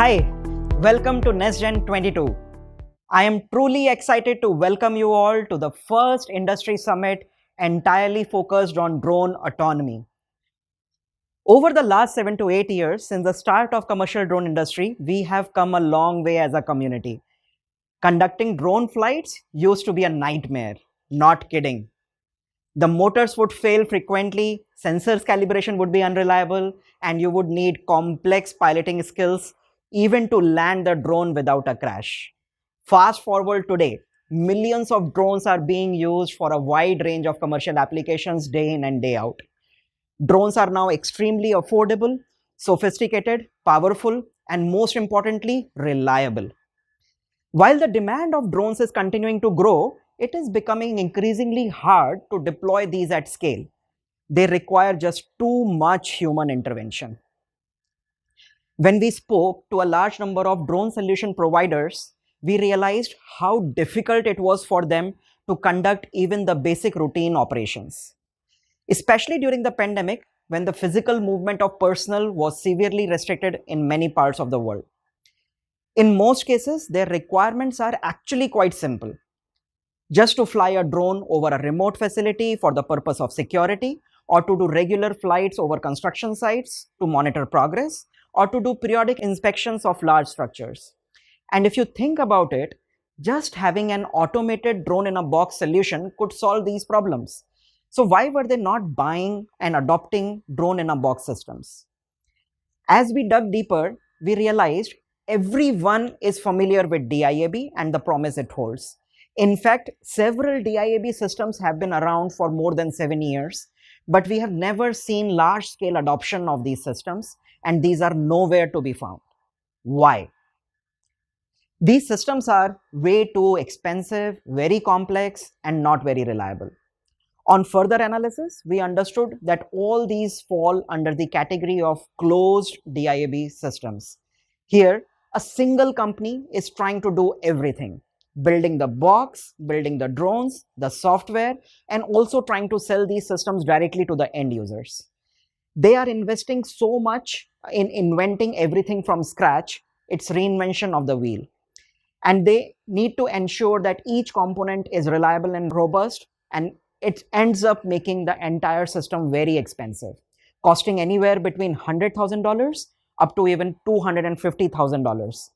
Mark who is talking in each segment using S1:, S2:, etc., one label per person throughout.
S1: Hi, welcome to NestGen 22. I am truly excited to welcome you all to the first industry summit entirely focused on drone autonomy. Over the last 7 to 8 years, since the start of commercial drone industry, we have come a long way as a community. Conducting drone flights used to be a nightmare, not kidding. The motors would fail frequently, sensors calibration would be unreliable, and you would need complex piloting skills even to land the drone without a crash. Fast forward today, millions of drones are being used for a wide range of commercial applications day in and day out. Drones are now extremely affordable, sophisticated, powerful, and most importantly, reliable. While the demand of drones is continuing to grow, it is becoming increasingly hard to deploy these at scale. They require just too much human intervention. When we spoke to a large number of drone solution providers, we realized how difficult it was for them to conduct even the basic routine operations. Especially during the pandemic, when the physical movement of personnel was severely restricted in many parts of the world. In most cases, their requirements are actually quite simple. Just to fly a drone over a remote facility for the purpose of security, or to do regular flights over construction sites to monitor progress, or to do periodic inspections of large structures. And if you think about it, just having an automated drone in a box solution could solve these problems. So why were they not buying and adopting drone in a box systems? As we dug deeper, we realized everyone is familiar with DiAB and the promise it holds. In fact, several DiAB systems have been around for more than 7 years, but we have never seen large-scale adoption of these systems, and these are nowhere to be found. Why? These systems are way too expensive, very complex, and not very reliable. On further analysis, we understood that all these fall under the category of closed DiAB systems. Here, a single company is trying to do everything, building the box, building the drones, the software, and also trying to sell these systems directly to the end users. They are investing so much in inventing everything from scratch, it's reinvention of the wheel. And they need to ensure that each component is reliable and robust, and it ends up making the entire system very expensive, costing anywhere between $100,000 up to even $250,000.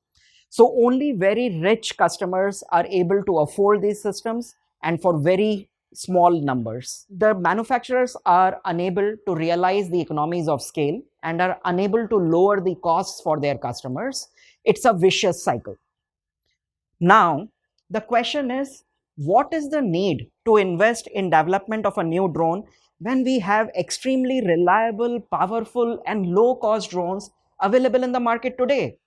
S1: So only very rich customers are able to afford these systems, and for very small numbers. The manufacturers are unable to realize the economies of scale and are unable to lower the costs for their customers. It's a vicious cycle. Now, the question is, what is the need to invest in development of a new drone when we have extremely reliable, powerful, and low-cost drones available in the market today?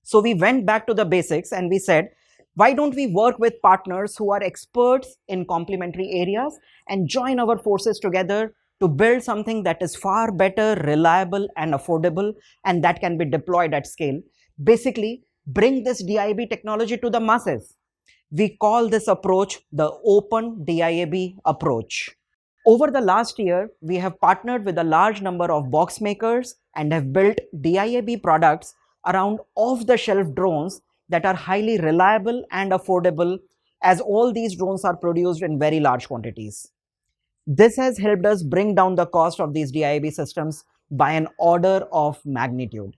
S1: So we went back to the basics and we said, why don't we work with partners who are experts in complementary areas and join our forces together to build something that is far better, reliable, and affordable, and that can be deployed at scale. Basically, bring this DiAB technology to the masses. We call this approach the open DiAB approach. Over the last year, we have partnered with a large number of box makers and have built DiAB products around off-the-shelf drones that are highly reliable and affordable, as all these drones are produced in very large quantities. This has helped us bring down the cost of these DiAB systems by an order of magnitude.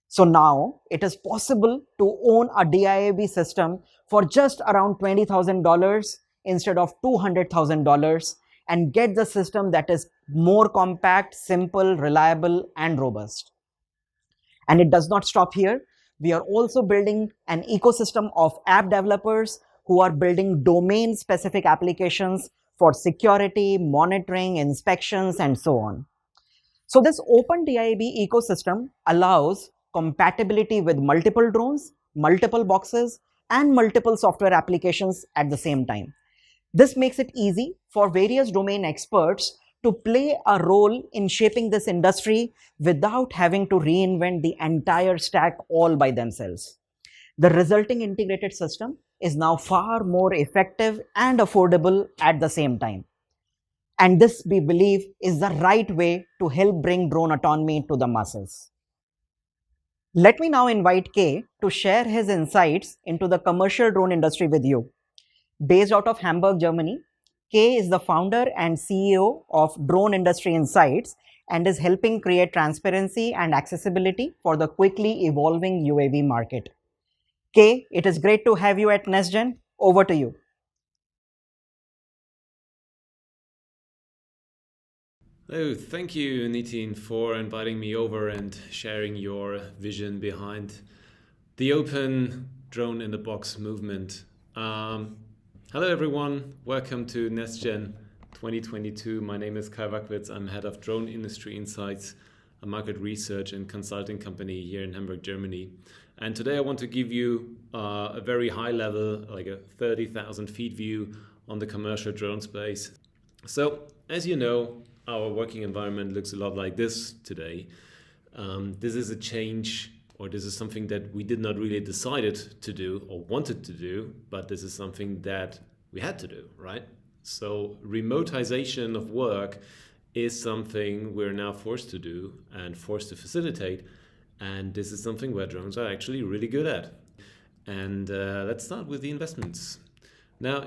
S1: So now it is possible to own a DiAB system for just around $20,000 instead of $200,000 and get the system that is more compact, simple, reliable, and robust. And it does not stop here. We are also building an ecosystem of app developers who are building domain-specific applications for security, monitoring, inspections, and so on. So this open DiAB ecosystem allows compatibility with multiple drones, multiple boxes, and multiple software applications at the same time. This makes it easy for various domain experts to play a role in shaping this industry without having to reinvent the entire stack all by themselves. The resulting integrated system is now far more effective and affordable at the same time. And this, we believe, is the right way to help bring drone autonomy to the masses. Let me now invite Kay to share his insights into the commercial drone industry with you. Based out of Hamburg, Germany, Kay is the founder and CEO of Drone Industry Insights and is helping create transparency and accessibility for the quickly evolving UAV market. Kay, it is great to have you at NestGen. Over to you.
S2: Oh, thank you, Nitin, for inviting me over and sharing your vision behind the open drone in the box movement. Hello, everyone. Welcome to NestGen 2022. My name is Kai Wackwitz. I'm head of Drone Industry Insights, a market research and consulting company here in Hamburg, Germany. And today I want to give you a very high level, like a 30,000 feet view on the commercial drone space. So, as you know, our working environment looks a lot like this today. This is a change, or this is something that we did not really decided to do or wanted to do, but this is something that we had to do, right? So remotization of work is something we're now forced to do and forced to facilitate. And this is something where drones are actually really good at. And let's start with the investments. Now,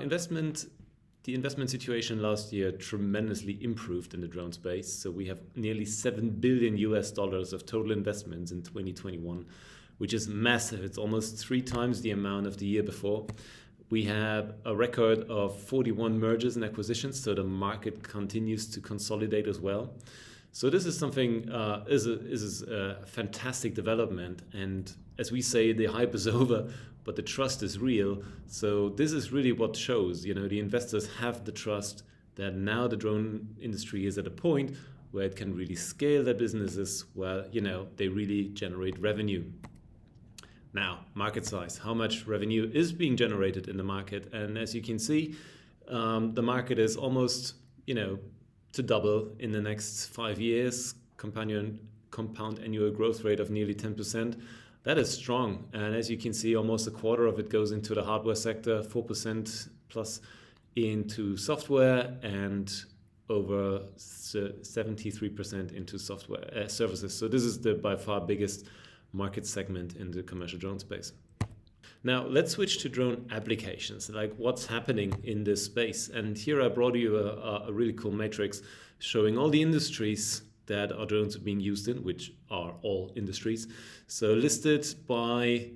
S2: the investment situation last year tremendously improved in the drone space. So we have nearly $7 billion of total investments in 2021, which is massive. It's almost 3 times the amount of the year before. We have a record of 41 mergers and acquisitions, so the market continues to consolidate as well. So this is something is a fantastic development, and as we say, the hype is over, but the trust is real. So this is really what shows. The investors have the trust that now the drone industry is at a point where it can really scale their businesses, where they really generate revenue. Now, market size, how much revenue is being generated in the market, and as you can see, the market is almost to double in the next 5 years, compound annual growth rate of nearly 10%. That is strong. And as you can see, almost a quarter of it goes into the hardware sector, 4% plus into software, and over 73% into software services. So this is the by far biggest market segment in the commercial drone space. Now, let's switch to drone applications, like what's happening in this space. And here I brought you a really cool matrix showing all the industries that our drones are being used in, which are all industries. So listed by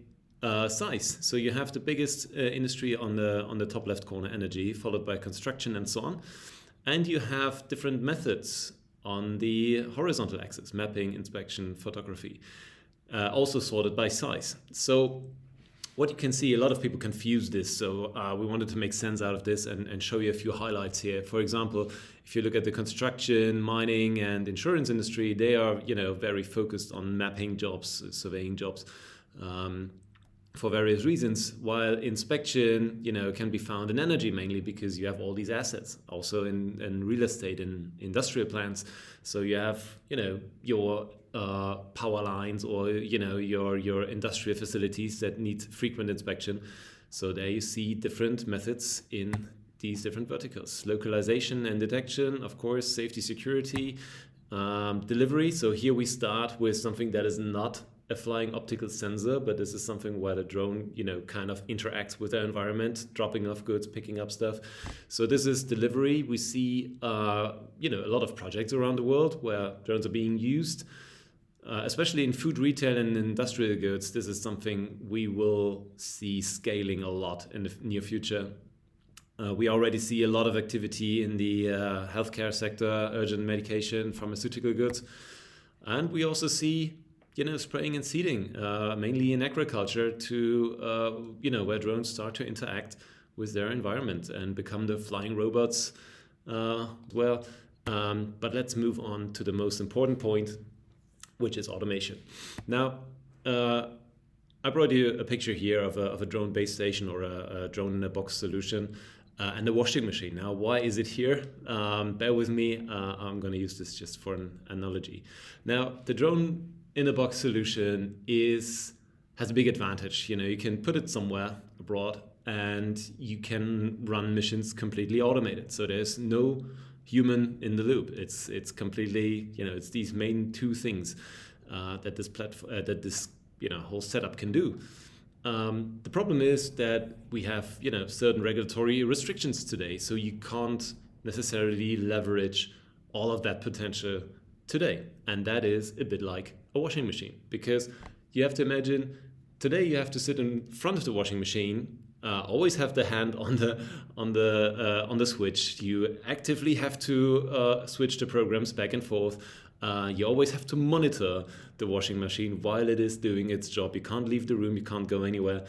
S2: size. So you have the biggest industry on the top left corner, energy, followed by construction and so on. And you have different methods on the horizontal axis, mapping, inspection, photography, also sorted by size. So what you can see, a lot of people confuse this, so we wanted to make sense out of this and show you a few highlights here. For example, if you look at the construction, mining, and insurance industry, they are very focused on mapping jobs, surveying jobs, for various reasons. While inspection, can be found in energy mainly because you have all these assets. Also in real estate, in industrial plants, so you have your power lines or your industrial facilities that need frequent inspection. So there you see different methods in these different verticals: localization and detection, of course, safety, security, delivery. So here we start with something that is not a flying optical sensor, but this is something where the drone kind of interacts with the environment, dropping off goods, picking up stuff. So this is delivery. We see a lot of projects around the world where drones are being used. Especially in food, retail, and industrial goods, this is something we will see scaling a lot in the near future. We already see a lot of activity in the healthcare sector, urgent medication, pharmaceutical goods. And we also see, spraying and seeding, mainly in agriculture, to, where drones start to interact with their environment and become the flying robots. But let's move on to the most important point, which is automation. Now, I brought you a picture here of a drone base station or a drone in a box solution and a washing machine. Now, why is it here? Bear with me. I'm going to use this just for an analogy. Now, the drone in a box solution has a big advantage. You can put it somewhere abroad and you can run missions completely automated. So there's no human in the loop. It's completely, it's these main two things that this platform, that this whole setup can do. The problem is that we have certain regulatory restrictions today, so you can't necessarily leverage all of that potential today. And that is a bit like a washing machine, because you have to imagine today you have to sit in front of the washing machine, always have the hand on the switch. You actively have to switch the programs back and forth. You always have to monitor the washing machine while it is doing its job. You can't leave the room, you can't go anywhere.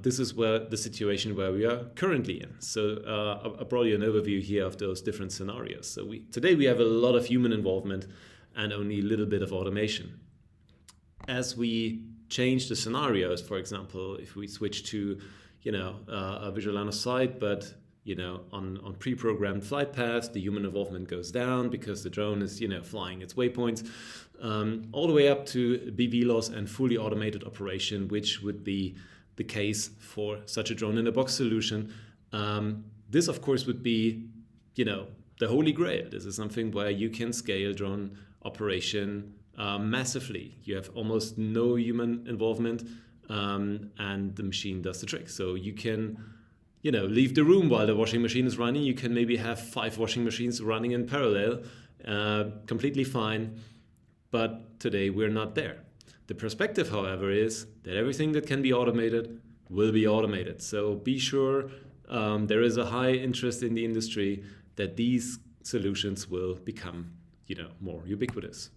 S2: This is the situation where we are currently in. So I brought you an overview here of those different scenarios. So today we have a lot of human involvement and only a little bit of automation. As we change the scenarios, for example, if we switch to a visual line of sight, but on pre-programmed flight paths, the human involvement goes down because the drone is flying its waypoints, all the way up to BVLOS and fully automated operation, which would be the case for such a drone-in-a-box solution. This, of course, would be the holy grail. This is something where you can scale drone operation massively. You have almost no human involvement, and the machine does the trick. So you can leave the room while the washing machine is running. You can maybe have 5 washing machines running in parallel, completely fine. But today we're not there. The perspective, however, is that everything that can be automated will be automated. So be sure there is a high interest in the industry that these solutions will become more ubiquitous.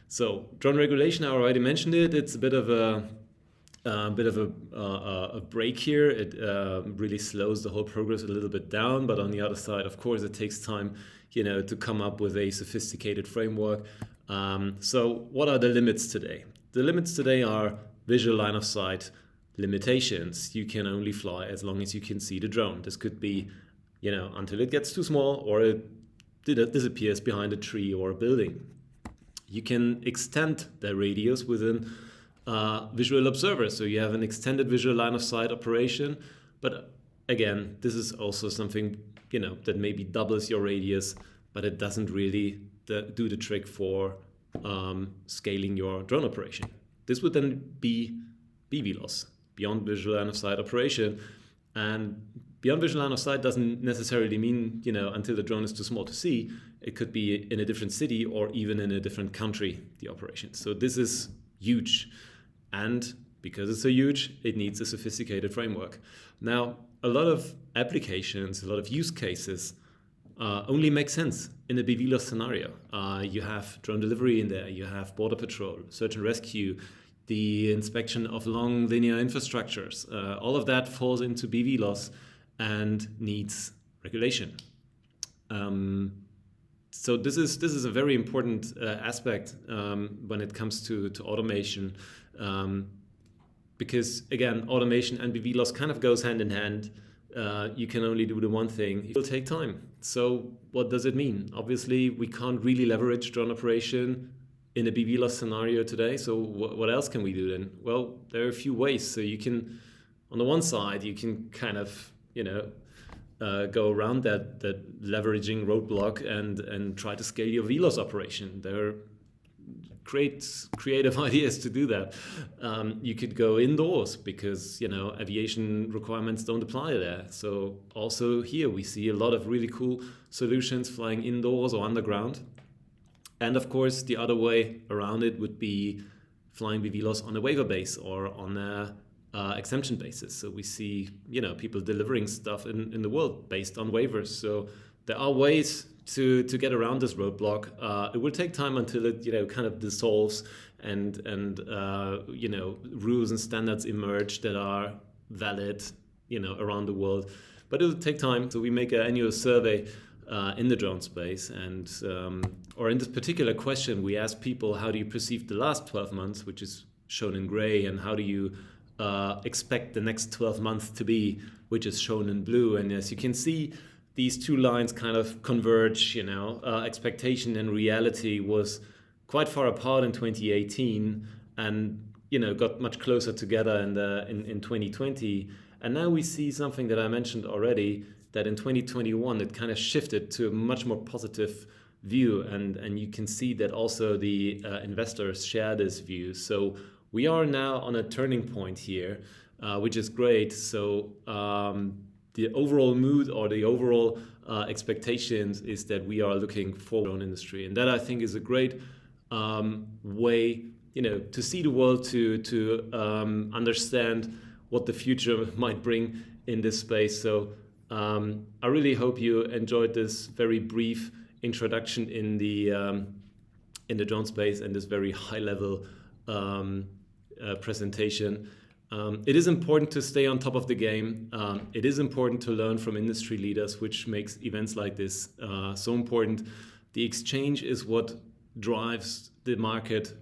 S2: So drone regulation, I already mentioned it. It's a bit of a break here. It really slows the whole progress a little bit down. But on the other side, of course, it takes time, to come up with a sophisticated framework. So what are the limits today? The limits today are visual line of sight limitations. You can only fly as long as you can see the drone. This could be, until it gets too small or it disappears behind a tree or a building. You can extend the radius within visual observers. So you have an extended visual line of sight operation. But again, this is also something, that maybe doubles your radius, but it doesn't really do the trick for scaling your drone operation. This would then be BVLOS, beyond visual line of sight operation. And beyond visual line of sight doesn't necessarily mean, until the drone is too small to see. It could be in a different city or even in a different country, the operation. So this is huge. And because it's so huge, it needs a sophisticated framework. Now, a lot of applications, a lot of use cases only make sense in a BVLOS scenario. You have drone delivery in there, you have border patrol, search and rescue, the inspection of long linear infrastructures. All of that falls into BVLOS and needs regulation. So this is a very important aspect when it comes to automation, because again, automation and BVLOS kind of goes hand in hand. You can only do the one thing. It will take time. So what does it mean? Obviously, we can't really leverage drone operation in a BVLOS scenario today. So what else can we do then? Well, there are a few ways. So you can, on the one side, you can kind of, go around that leveraging roadblock and try to scale your VLOS operation. There are great creative ideas to do that. You could go indoors because aviation requirements don't apply there. So also here we see a lot of really cool solutions flying indoors or underground. And of course the other way around it would be flying BVLOS on a waiver base or on a exemption basis. So we see people delivering stuff in the world based on waivers. So there are ways to get around this roadblock. It will take time until it kind of dissolves and rules and standards emerge that are valid around the world. But it will take time. So we make an annual survey in the drone space, and or in this particular question, we ask people, how do you perceive the last 12 months, which is shown in gray, and how do you expect the next 12 months to be, which is shown in blue. And as you can see, these two lines kind of converge. Expectation and reality was quite far apart in 2018, and got much closer together in 2020. And now we see something that I mentioned already, that in 2021 it kind of shifted to a much more positive view, and you can see that also the investors share this view. So we are now on a turning point here, which is great. So the overall mood or the overall expectations is that we are looking forward to our own industry, and that I think is a great way, to see the world, to understand what the future might bring in this space. So I really hope you enjoyed this very brief introduction in the drone space and this very high level presentation. It is important to stay on top of the game. It is important to learn from industry leaders, which makes events like this so important. The exchange is what drives the market,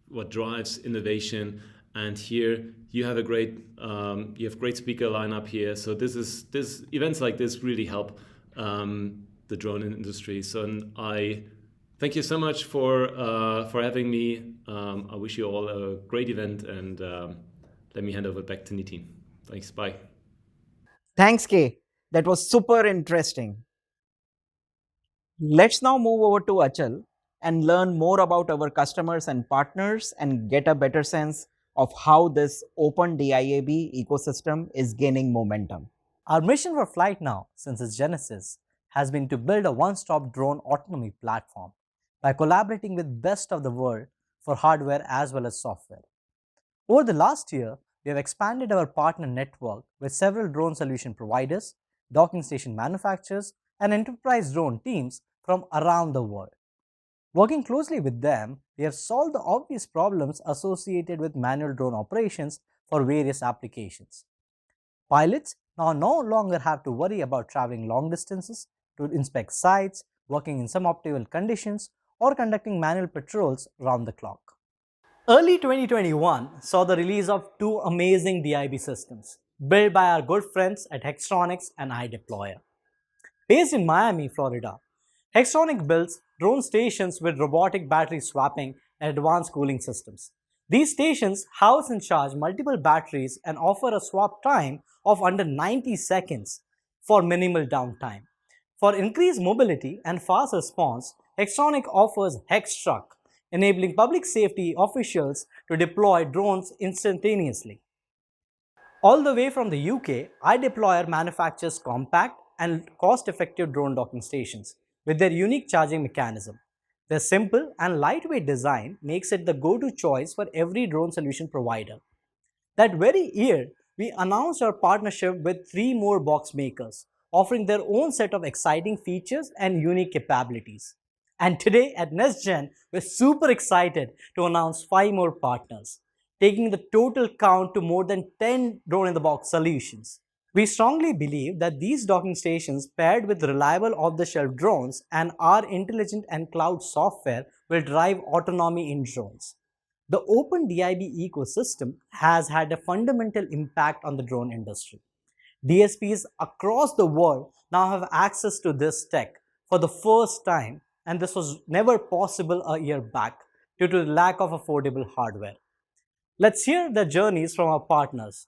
S2: what drives innovation. And here you have great speaker lineup here. So this events like this really help the drone industry. So I thank you so much for having me. I wish you all a great event, and let me hand over back to Nitin. Thanks. Bye.
S1: Thanks, Kay. That was super interesting. Let's now move over to Achal and learn more about our customers and partners and get a better sense of how this open DIAB ecosystem is gaining momentum.
S3: Our mission for Flight Now, since its genesis, has been to build a one-stop drone autonomy platform by collaborating with best of the world for hardware as well as software. Over the last year, we have expanded our partner network with several drone solution providers, docking station manufacturers, and enterprise drone teams from around the world. Working closely with them, we have solved the obvious problems associated with manual drone operations for various applications. Pilots now no longer have to worry about traveling long distances to inspect sites, working in suboptimal conditions, or conducting manual patrols round the clock. Early 2021 saw the release of two amazing DiAB systems built by our good friends at Hextronics and iDeployer. Based in Miami, Florida, Hextronic builds drone stations with robotic battery swapping and advanced cooling systems. These stations house and charge multiple batteries and offer a swap time of under 90 seconds for minimal downtime. For increased mobility and fast response, Hextronic offers HexTruck, enabling public safety officials to deploy drones instantaneously. All the way from the UK, iDeployer manufactures compact and cost-effective drone docking stations with their unique charging mechanism. Their simple and lightweight design makes it the go-to choice for every drone solution provider. That very year, we announced our partnership with 3 more box makers, offering their own set of exciting features and unique capabilities. And today at NestGen, we're super excited to announce 5 more partners, taking the total count to more than 10 drone-in-the-box solutions. We strongly believe that these docking stations paired with reliable off-the-shelf drones and our intelligent and cloud software will drive autonomy in drones. The open DIB ecosystem has had a fundamental impact on the drone industry. DSPs across the world now have access to this tech for the first time, and this was never possible a year back due to the lack of affordable hardware. Let's hear the journeys from our partners.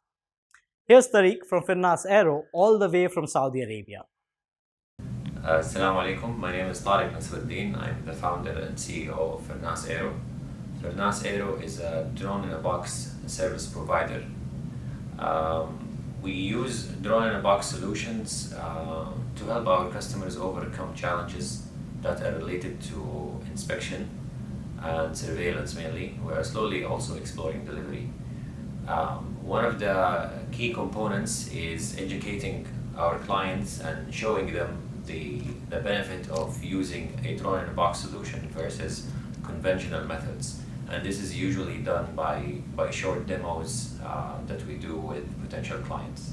S3: Here's Tariq from Firnas Aero, all the way from Saudi Arabia.
S4: Assalamu alaikum. My name is Tariq Nasruddin. I'm the founder and CEO of Firnas Aero. Firnas Aero is a drone-in-a-box service provider. We use drone-in-a-box solutions to help our customers overcome challenges that are related to inspection and surveillance mainly. We are slowly also exploring delivery. One of the key components is educating our clients and showing them the benefit of using a drone-in-a-box solution versus conventional methods. And this is usually done by short demos that we do with potential clients.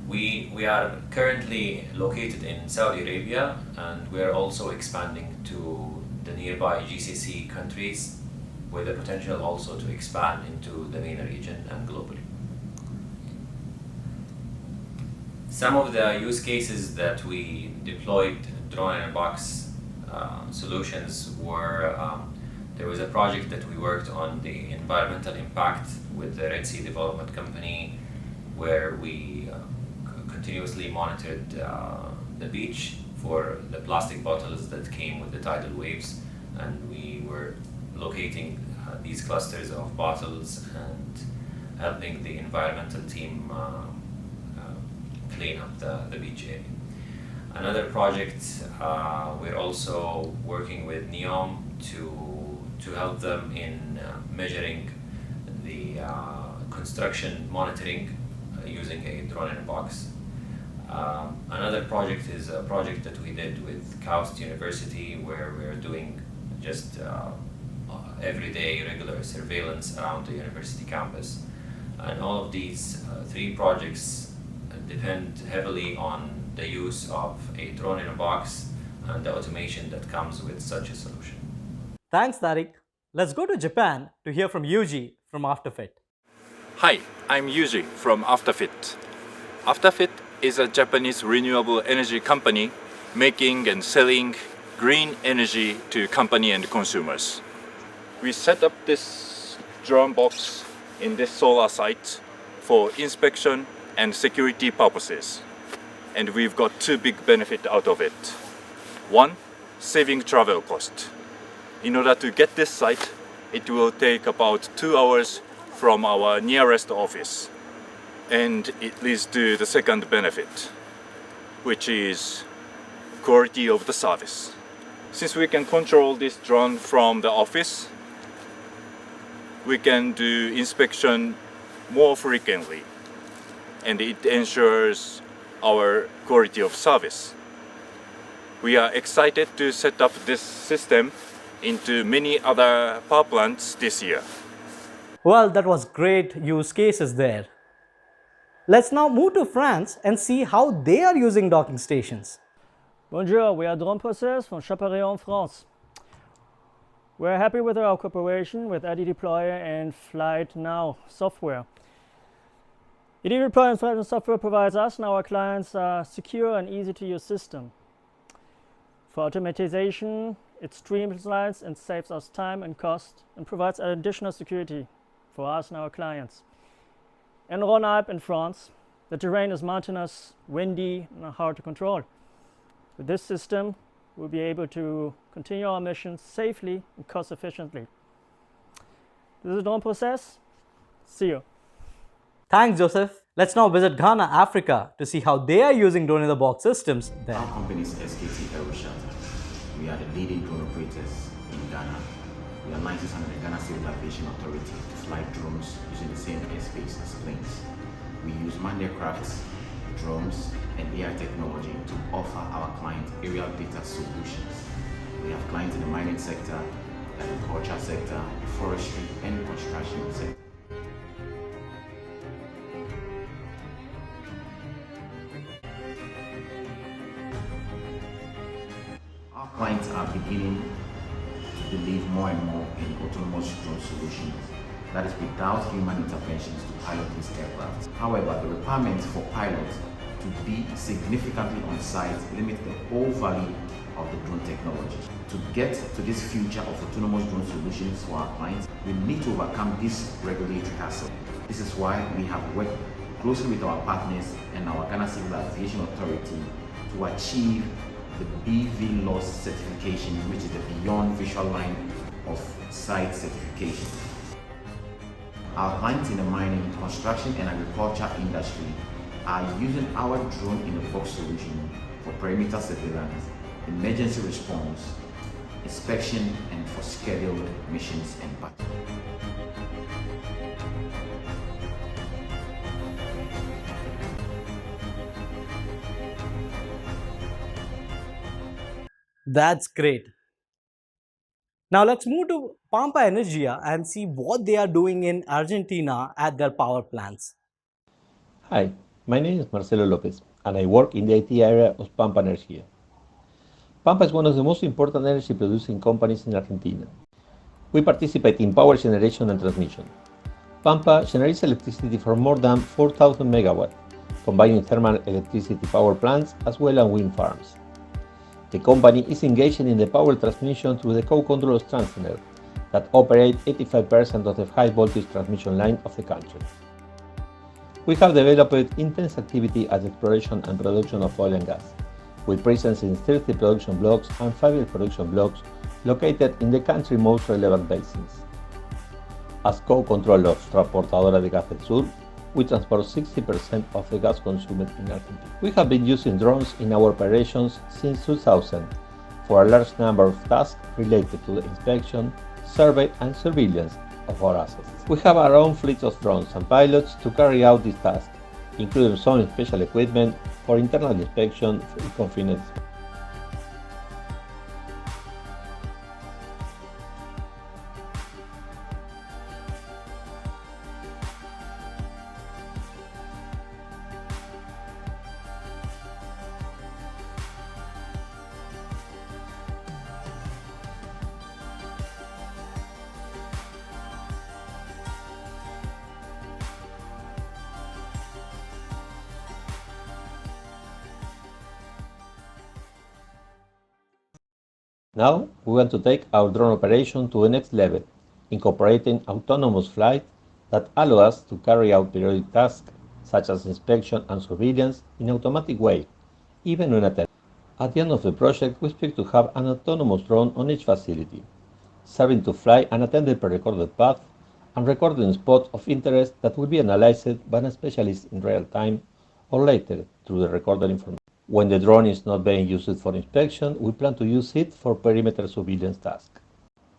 S4: We are currently located in Saudi Arabia, and we are also expanding to the nearby GCC countries, with the potential also to expand into the MENA region and globally. Some of the use cases that we deployed drone-in-a-box solutions were, there was a project that we worked on the environmental impact with the Red Sea Development Company, where we continuously monitored the beach for the plastic bottles that came with the tidal waves, and we were locating these clusters of bottles and helping the environmental team clean up the beach area. Another project, we're also working with NEOM to help them in measuring the construction monitoring using a drone in a box. Another project is a project that we did with KAUST University, where we're doing just everyday regular surveillance around the university campus. And all of these three projects depend heavily on the use of a drone in a box and the automation that comes with such a solution.
S3: Thanks, Tariq. Let's go to Japan to hear from Yuji from AfterFit.
S5: Hi, I'm Yuji from AfterFit. AfterFit is a Japanese renewable energy company making and selling green energy to company and consumers. We set up this drone box in this solar site for inspection and security purposes. And we've got two big benefits out of it. One, saving travel cost. In order to get this site, it will take about 2 hours from our nearest office. And it leads to the second benefit, which is quality of the service. Since we can control this drone from the office, we can do inspection more frequently, and it ensures our quality of service. We are excited to set up this system into many other power plants this year.
S3: Well, that was great use cases there. Let's now move to France and see how they are using docking stations.
S6: Bonjour, we are Drone Process from Chaparral, France. We're happy with our cooperation with ID Deployer and Flight Now software. ID Deployer and Flight Now software provides us and our clients a secure and easy to use system. For automatization, it streamlines and saves us time and cost and provides additional security for us and our clients. In Rhône-Alpes in France, the terrain is mountainous, windy, and hard to control. With this system, we'll be able to continue our mission safely and cost efficiently. This is Drone Process. See you.
S3: Thanks, Joseph. Let's now visit Ghana, Africa to see how they are using drone-in-the-box systems there.
S7: Our company is SKT Aeroshuttle. We are the leading drone operators in Ghana. We are licensed under the Ghana Civil Aviation Authority to fly drones using the same airspace as planes. We use manned aircrafts, drones, and AI technology to offer our clients aerial data solutions. We have clients in the mining sector, agriculture sector, forestry, and construction sector. Our clients are beginning to believe more and more in autonomous drone solutions that is without human interventions to pilot these aircraft. However, the requirements for pilots to be significantly on site limit the whole value of the drone technology. To get to this future of autonomous drone solutions for our clients, we need to overcome this regulatory hassle. This is why we have worked closely with our partners and our Ghana Civil Aviation Authority to achieve the BV Loss certification, which is the Beyond Visual Line of Sight certification. Our clients in the mining, construction, and agriculture industry are using our drone-in-a-box solution for perimeter surveillance, emergency response, inspection, and for scheduled missions and patrol.
S3: That's great. Now let's move to Pampa Energia and see what they are doing in Argentina at their power plants.
S8: Hi, my name is Marcelo Lopez, and I work in the IT area of Pampa Energia. Pampa is one of the most important energy producing companies in Argentina. We participate in power generation and transmission. Pampa generates electricity for more than 4,000 megawatts, combining thermal electricity power plants as well as wind farms. The company is engaged in the power transmission through the co-control of Transener that operate 85% of the high voltage transmission line of the country. We have developed intense activity at exploration and production of oil and gas, with presence in 30 production blocks and 5 production blocks located in the country's most relevant basins. As co-controller of Transportadora de Gas del Sur, we transport 60% of the gas consumed in Argentina. We have been using drones in our operations since 2000 for a large number of tasks related to the inspection, survey and surveillance of our assets. We have our own fleet of drones and pilots to carry out these tasks, including some special equipment for internal inspection in confined space. Now, we want to take our drone operation to the next level, incorporating autonomous flight that allow us to carry out periodic tasks such as inspection and surveillance in an automatic way, even when attended. At the end of the project, we expect to have an autonomous drone on each facility, serving to fly an attended pre-recorded path and recording spots of interest that will be analyzed by a specialist in real time or later through the recorded information. When the drone is not being used for inspection, we plan to use it for perimeter surveillance tasks.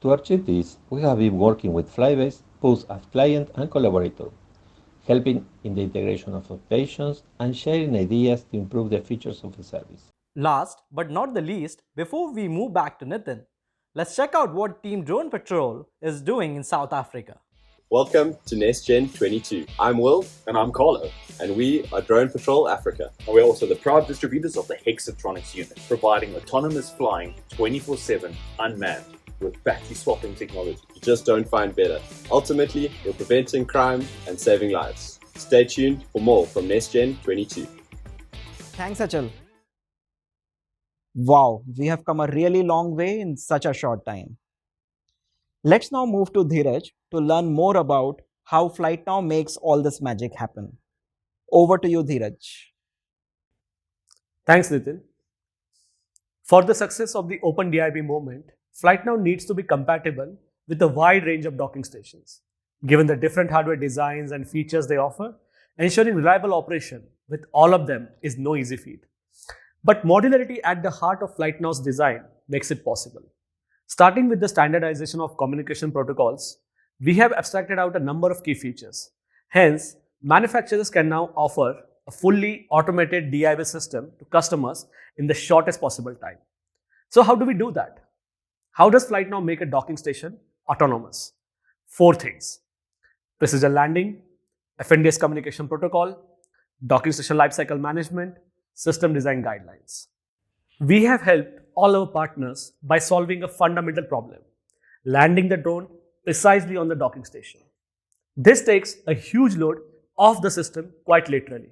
S8: To achieve this, we have been working with Flybase both as client and collaborator, helping in the integration of operations and sharing ideas to improve the features of the service.
S3: Last but not the least, before we move back to Nitin, let's check out what Team Drone Patrol is doing in South Africa.
S9: Welcome to NestGen 22. I'm Will.
S10: And I'm Carlo.
S9: And we are Drone Patrol Africa.
S10: And we're also the proud distributors of the Hexatronics unit, providing autonomous flying 24/7 unmanned with battery swapping technology.
S9: You just don't find better. Ultimately, we're preventing crime and saving lives. Stay tuned for more from NestGen 22.
S1: Thanks, Achal. Wow, we have come a really long way in such a short time. Let's now move to Dheeraj to learn more about how FlightNow makes all this magic happen. Over to you, Dheeraj.
S11: Thanks, Nitin. For the success of the Open DiAB movement, FlightNow needs to be compatible with a wide range of docking stations. Given the different hardware designs and features they offer, ensuring reliable operation with all of them is no easy feat. But modularity at the heart of FlightNow's design makes it possible. Starting with the standardization of communication protocols, we have abstracted out a number of key features. Hence, manufacturers can now offer a fully automated DiAB system to customers in the shortest possible time. So how do we do that? How does FlightNow make a docking station autonomous? 4 things: precision landing, FNDS communication protocol, docking station lifecycle management, system design guidelines. We have helped all our partners by solving a fundamental problem: landing the drone precisely on the docking station. This takes a huge load off the system quite literally.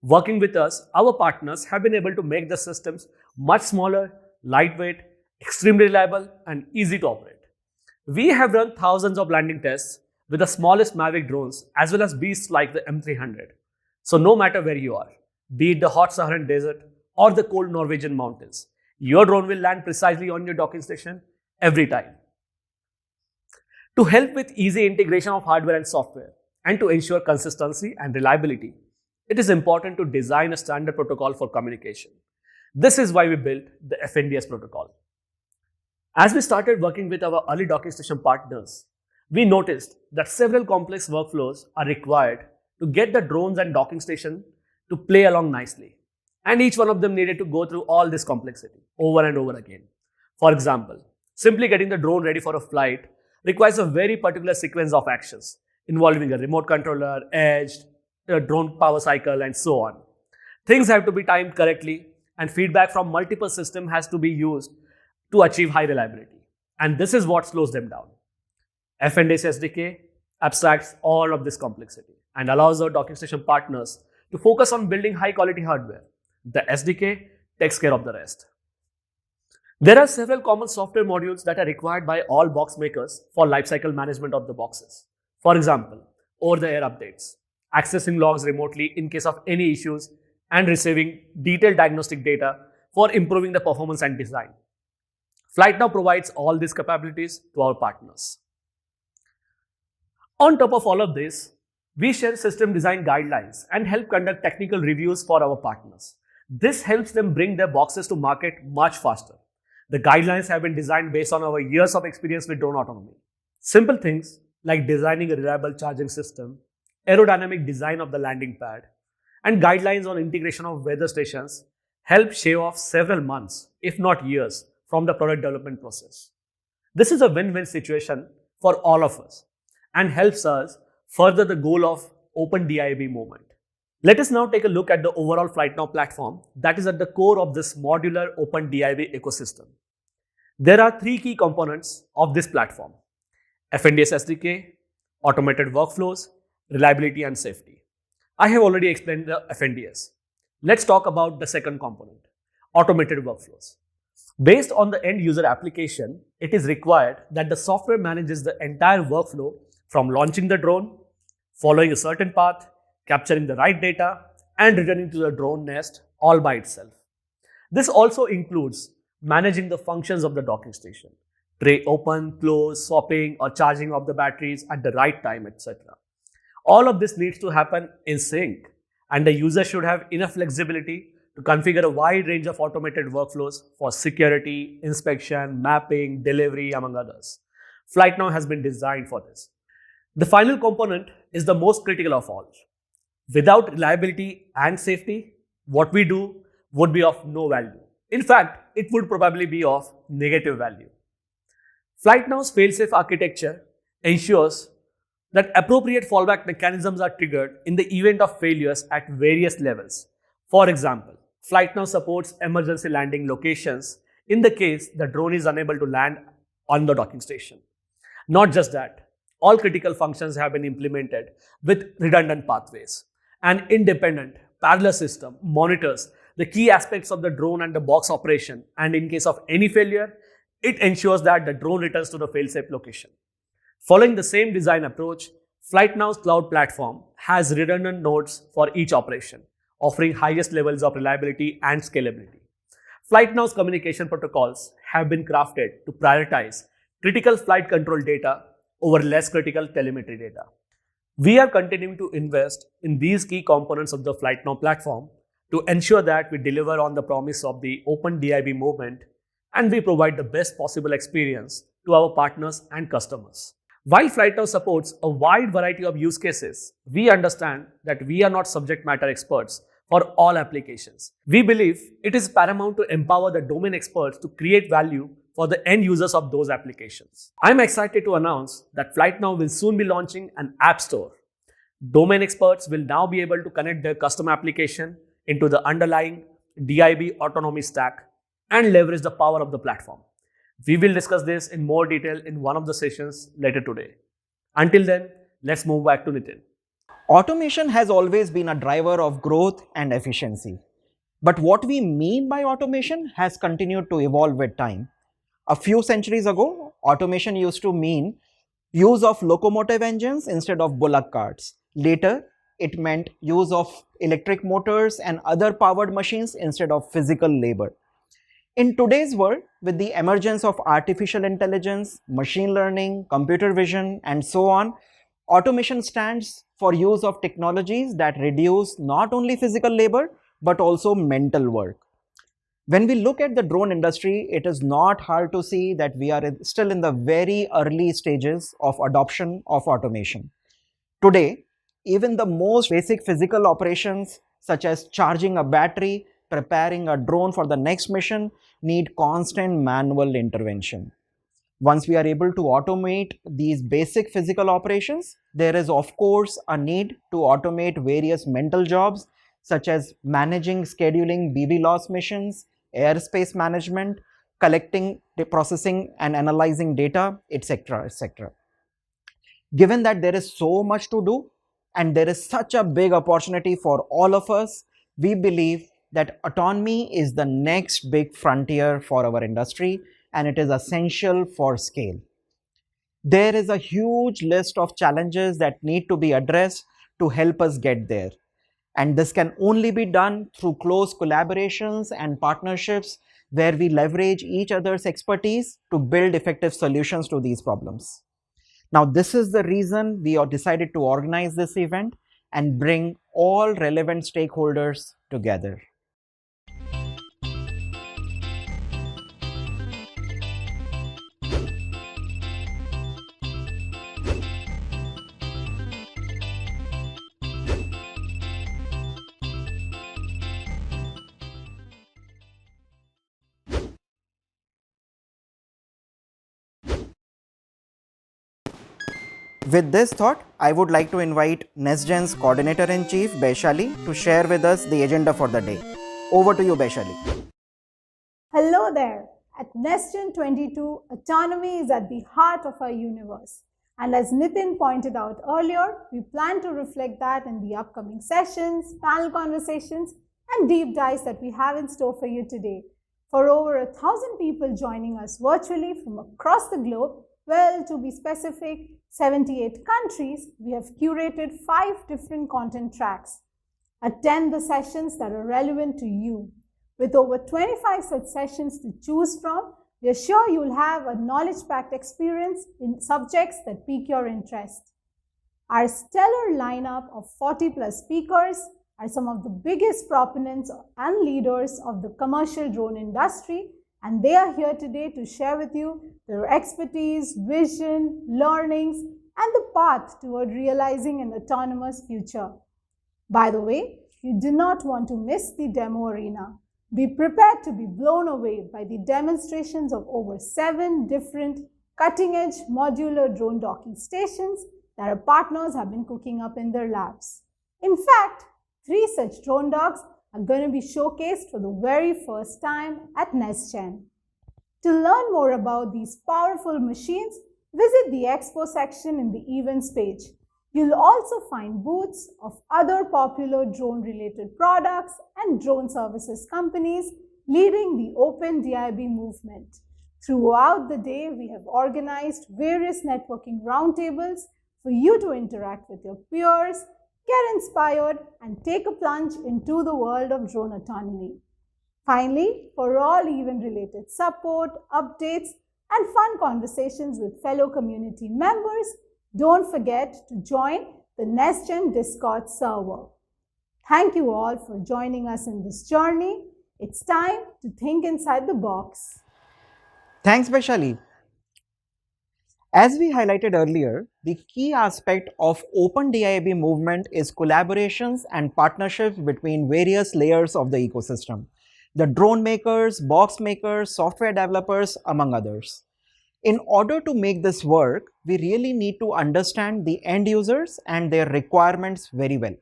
S11: Working with us, our partners have been able to make the systems much smaller, lightweight, extremely reliable, and easy to operate. We have run thousands of landing tests with the smallest Mavic drones as well as beasts like the M300. So no matter where you are, be it the hot Saharan desert or the cold Norwegian mountains, your drone will land precisely on your docking station every time. To help with easy integration of hardware and software and to ensure consistency and reliability, it is important to design a standard protocol for communication. This is why we built the FNDS protocol. As we started working with our early docking station partners, we noticed that several complex workflows are required to get the drones and docking station to play along nicely. And each one of them needed to go through all this complexity over and over again. For example, simply getting the drone ready for a flight requires a very particular sequence of actions involving a remote controller, edge, a drone power cycle, and so on. Things have to be timed correctly, and feedback from multiple systems has to be used to achieve high reliability. And this is what slows them down. FNDS SDK abstracts all of this complexity and allows our docking station partners to focus on building high quality hardware. The SDK takes care of the rest. There are several common software modules that are required by all box makers for lifecycle management of the boxes. For example, over-the-air updates, accessing logs remotely in case of any issues, and receiving detailed diagnostic data for improving the performance and design. FlightNow provides all these capabilities to our partners. On top of all of this, we share system design guidelines and help conduct technical reviews for our partners. This helps them bring their boxes to market much faster. The guidelines have been designed based on our years of experience with drone autonomy. Simple things like designing a reliable charging system, aerodynamic design of the landing pad, and guidelines on integration of weather stations help shave off several months, if not years, from the product development process. This is a win-win situation for all of us and helps us further the goal of Open DiAB movement. Let us now take a look at the overall FlightNow platform that is at the core of this modular Open DiAB ecosystem. There are three key components of this platform: FNDS SDK, automated workflows, reliability and safety. I have already explained the FNDS. Let's talk about the second component, automated workflows. Based on the end user application, it is required that the software manages the entire workflow from launching the drone, following a certain path, capturing the right data, and returning to the drone nest all by itself. This also includes managing the functions of the docking station, tray open, close, swapping or charging of the batteries at the right time, etc. All of this needs to happen in sync, and the user should have enough flexibility to configure a wide range of automated workflows for security, inspection, mapping, delivery, among others. FlightNow has been designed for this. The final component is the most critical of all. Without reliability and safety, what we do would be of no value. In fact, it would probably be of negative value. FlightNow's fail-safe architecture ensures that appropriate fallback mechanisms are triggered in the event of failures at various levels. For example, FlightNow supports emergency landing locations in the case the drone is unable to land on the docking station. Not just that, all critical functions have been implemented with redundant pathways. An independent parallel system monitors the key aspects of the drone and the box operation, and in case of any failure, it ensures that the drone returns to the fail-safe location. Following the same design approach, FlightNow's cloud platform has redundant nodes for each operation, offering highest levels of reliability and scalability. FlightNow's communication protocols have been crafted to prioritize critical flight control data over less critical telemetry data. We are continuing to invest in these key components of the FlightNow platform to ensure that we deliver on the promise of the Open DiAB movement and we provide the best possible experience to our partners and customers. While FlightNow supports a wide variety of use cases, we understand that we are not subject matter experts for all applications. We believe it is paramount to empower the domain experts to create value for the end users of those applications. I'm excited to announce that FlightNow will soon be launching an app store. Domain experts will now be able to connect their custom application into the underlying DiAB autonomy stack and leverage the power of the platform. We will discuss this in more detail in one of the sessions later today. Until then, let's move back to Nitin.
S1: Automation has always been a driver of growth and efficiency. But what we mean by automation has continued to evolve with time. A few centuries ago, automation used to mean use of locomotive engines instead of bullock carts. Later, it meant use of electric motors and other powered machines instead of physical labor. In today's world, with the emergence of artificial intelligence, machine learning, computer vision, and so on, automation stands for use of technologies that reduce not only physical labor, but also mental work. When we look at the drone industry, it is not hard to see that we are still in the very early stages of adoption of automation. Today, even the most basic physical operations, such as charging a battery, preparing a drone for the next mission, need constant manual intervention. Once we are able to automate these basic physical operations, there is of course a need to automate various mental jobs such as managing, scheduling BVLOS missions, airspace management, collecting, processing and analyzing data, etc. etc. Given that there is so much to do and there is such a big opportunity for all of us, we believe that autonomy is the next big frontier for our industry and it is essential for scale. There is a huge list of challenges that need to be addressed to help us get there. And this can only be done through close collaborations and partnerships where we leverage each other's expertise to build effective solutions to these problems. Now, this is the reason we have decided to organize this event and bring all relevant stakeholders together. With this thought, I would like to invite NestGen's Coordinator-in-Chief, Baishali, to share with us the agenda for the day. Over to you, Baishali.
S12: Hello there. At NestGen 22, autonomy is at the heart of our universe. And as Nitin pointed out earlier, we plan to reflect that in the upcoming sessions, panel conversations, and deep dives that we have in store for you today. For over 1,000 people joining us virtually from across the globe, well, to be specific, 78 countries, we have curated 5 different content tracks. Attend the sessions that are relevant to you. With over 25 such sessions to choose from, we are sure you'll have a knowledge-packed experience in subjects that pique your interest. Our stellar lineup of 40+ speakers are some of the biggest proponents and leaders of the commercial drone industry, and they are here today to share with you their expertise, vision, learnings, and the path toward realizing an autonomous future. By the way, you do not want to miss the demo arena. Be prepared to be blown away by the demonstrations of over 7 different cutting-edge modular drone docking stations that our partners have been cooking up in their labs. In fact, 3 such drone docks are going to be showcased for the very first time at NestGen. To learn more about these powerful machines, visit the Expo section in the Events page. You'll also find booths of other popular drone-related products and drone services companies leading the open DiAB movement. Throughout the day, we have organized various networking roundtables for you to interact with your peers, get inspired, and take a plunge into the world of drone autonomy. Finally, for all event-related support, updates, and fun conversations with fellow community members, don't forget to join the NestGen Discord server. Thank you all for joining us in this journey. It's time to think inside the box.
S1: Thanks, Baishali. As we highlighted earlier, the key aspect of Open DiAB movement is collaborations and partnerships between various layers of the ecosystem. The drone makers, box makers, software developers, among others. In order to make this work, we really need to understand the end users and their requirements very well.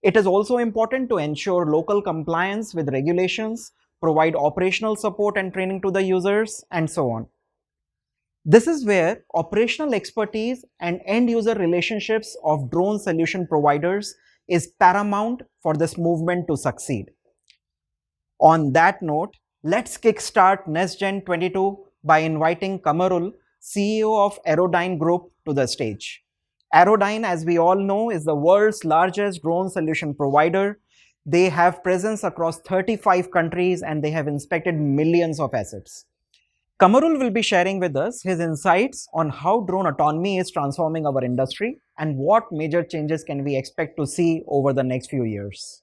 S1: It is also important to ensure local compliance with regulations, provide operational support and training to the users, and so on. This is where operational expertise and end user relationships of drone solution providers is paramount for this movement to succeed. On that note, let's kickstart NestGen 22 by inviting Kamarul, CEO of Aerodyne Group, to the stage. Aerodyne, as we all know, is the world's largest drone solution provider. They have presence across 35 countries and they have inspected millions of assets. Kamarul will be sharing with us his insights on how drone autonomy is transforming our industry and what major changes can we expect to see over the next few years.